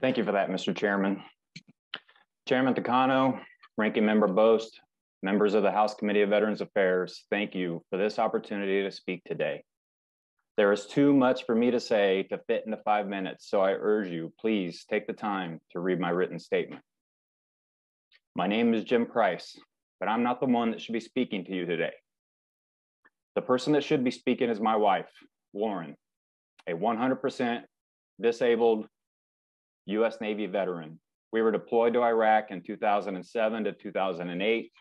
Thank you for that, Mr. Chairman. Chairman Takano, Ranking Member Bost, members of the House Committee of Veterans Affairs, thank you for this opportunity to speak today. There is too much for me to say to fit into 5 minutes, so I urge you, please take the time to read my written statement. My name is Jim Price, but I'm not the one that should be speaking to you today. The person that should be speaking is my wife, Lauren, a 100% disabled U.S. Navy veteran. We were deployed to Iraq in 2007 to 2008,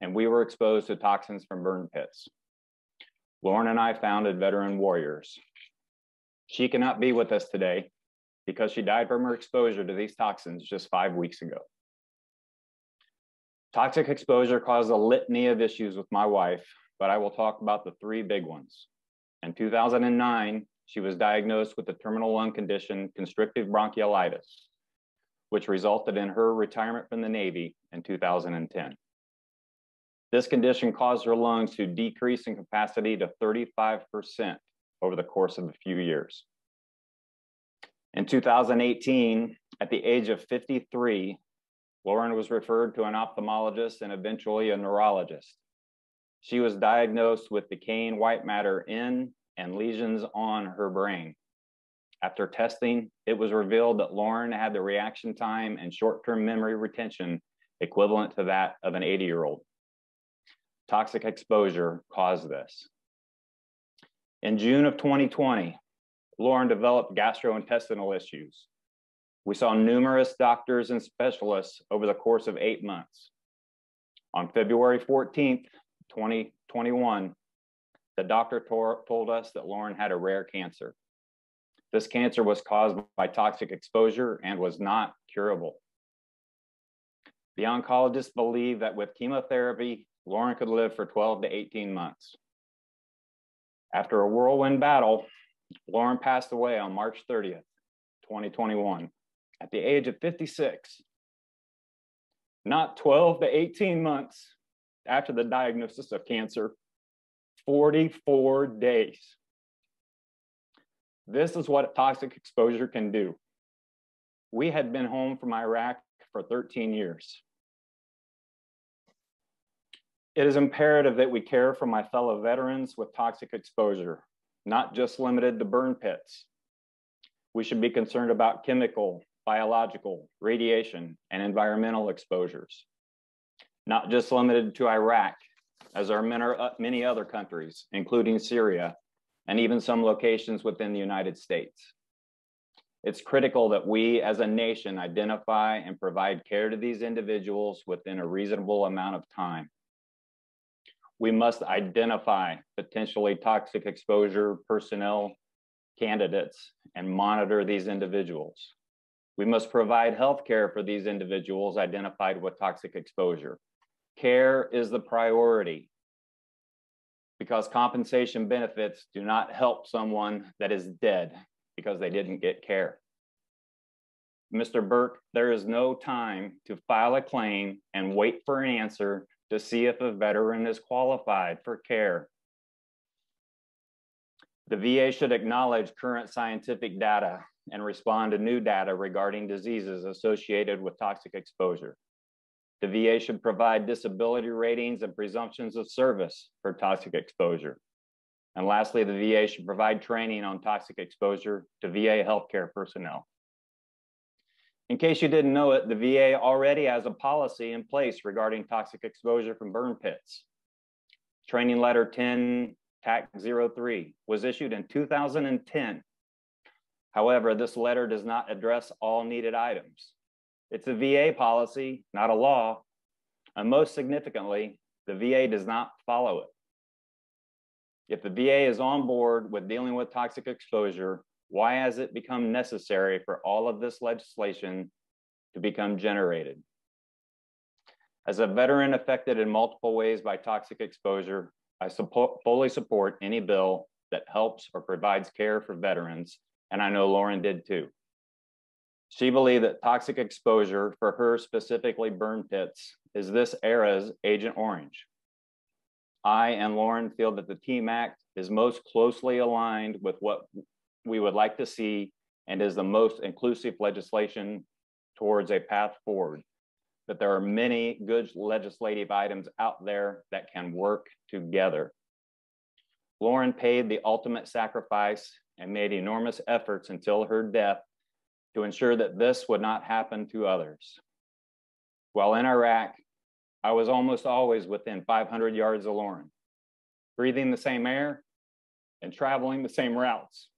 and we were exposed to toxins from burn pits. Lauren and I founded Veteran Warriors. She cannot be with us today because she died from her exposure to these toxins just 5 weeks ago. Toxic exposure caused a litany of issues with my wife, but I will talk about the 3 big ones. In 2009, she was diagnosed with the terminal lung condition, constrictive bronchiolitis, which resulted in her retirement from the Navy in 2010. This condition caused her lungs to decrease in capacity to 35% over the course of a few years. In 2018, at the age of 53, Lauren was referred to an ophthalmologist and eventually a neurologist. She was diagnosed with decaying white matter in and lesions on her brain. After testing, it was revealed that Lauren had the reaction time and short-term memory retention equivalent to that of an 80-year-old. Toxic exposure caused this. In June of 2020, Lauren developed gastrointestinal issues. We saw numerous doctors and specialists over the course of 8 months. On February 14th, 2021, the doctor told us that Lauren had a rare cancer. This cancer was caused by toxic exposure and was not curable. The oncologist believed that with chemotherapy, Lauren could live for 12 to 18 months. After a whirlwind battle, Lauren passed away on March 30th, 2021, at the age of 56. Not 12 to 18 months after the diagnosis of cancer, 44 days. This is what toxic exposure can do. We had been home from Iraq for 13 years. It is imperative that we care for my fellow veterans with toxic exposure, not just limited to burn pits. We should be concerned about chemical, biological, radiation, and environmental exposures, not just limited to Iraq, as are many other countries, including Syria, and even some locations within the United States. It's critical that we as a nation identify and provide care to these individuals within a reasonable amount of time. We must identify potentially toxic exposure personnel candidates and monitor these individuals. We must provide health care for these individuals identified with toxic exposure. Care is the priority because compensation benefits do not help someone that is dead because they didn't get care. Mr. Burke, there is no time to file a claim and wait for an answer to see if a veteran is qualified for care. The VA should acknowledge current scientific data and respond to new data regarding diseases associated with toxic exposure. The VA should provide disability ratings and presumptions of service for toxic exposure. And lastly, the VA should provide training on toxic exposure to VA healthcare personnel. In case you didn't know it, the VA already has a policy in place regarding toxic exposure from burn pits. Training Letter 10 TAC 03 was issued in 2010. However, this letter does not address all needed items. It's a VA policy, not a law, and most significantly, the VA does not follow it. If the VA is on board with dealing with toxic exposure, why has it become necessary for all of this legislation to become generated? As a veteran affected in multiple ways by toxic exposure, I fully support any bill that helps or provides care for veterans, and I know Lauren did too. She believed that toxic exposure for her specifically burn pits is this era's Agent Orange. I and Lauren feel that the TEAM Act is most closely aligned with what we would like to see and is the most inclusive legislation towards a path forward. But there are many good legislative items out there that can work together. Lauren paid the ultimate sacrifice and made enormous efforts until her death to ensure that this would not happen to others. While in Iraq, I was almost always within 500 yards of Lauren, breathing the same air and traveling the same routes.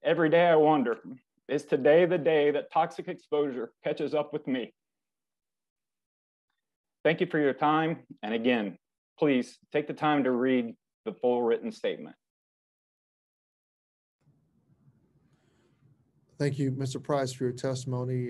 Every day I wonder, is today the day that toxic exposure catches up with me? Thank you for your time. And again, please take the time to read the full written statement. Thank you, Mr. Price, for your testimony.